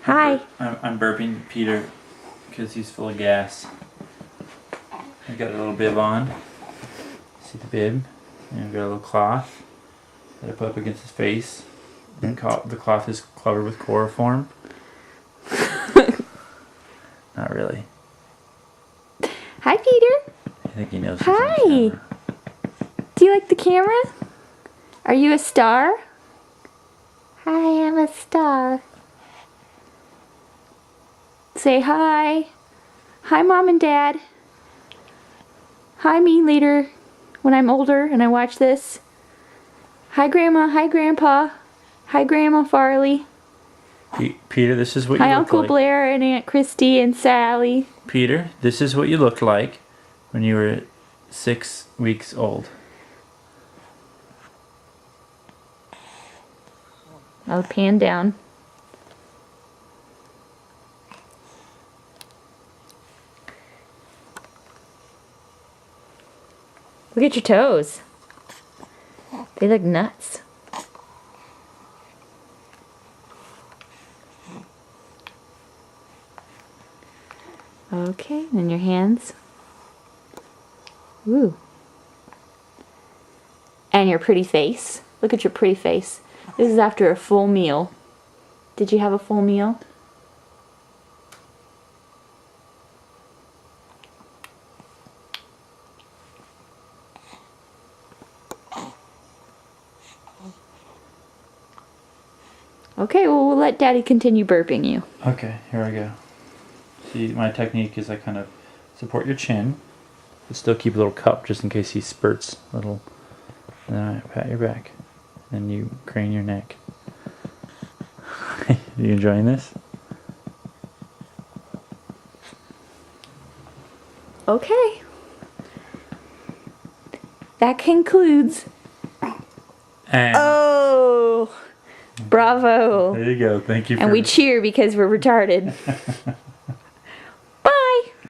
Hi. I'm burping Peter because he's full of gas. I've got a little bib on. See the bib? And I've got a little cloth that I put up against his face. And the cloth is covered with chloroform. Not really. Hi, Peter. I think he knows. Hi. Do you like the camera? Are you a star? Hi, I'm a star. Say hi. Hi, Mom and Dad. Hi, me later when I'm older and I watch this. Hi, Grandma. Hi, Grandpa. Hi, Grandma Farley. Peter, this is what you Hi, look Uncle like. Blair and Aunt Christy and Sally. Peter, this is what you looked like when you were 6 weeks old. I'll pan down. Look at your toes. They look nuts. Okay, and your hands. Ooh. And your pretty face. Look at your pretty face. This is after a full meal. Did you have a full meal? Okay, well, we'll let Daddy continue burping you. Okay, here I go. See, my technique is I kind of support your chin, but still keep a little cup just in case he spurts a little. And then I pat your back. And you crane your neck. Are you enjoying this? Okay. That concludes. And Oh! Bravo! there you go. Thank you. And we cheer because we're retarded.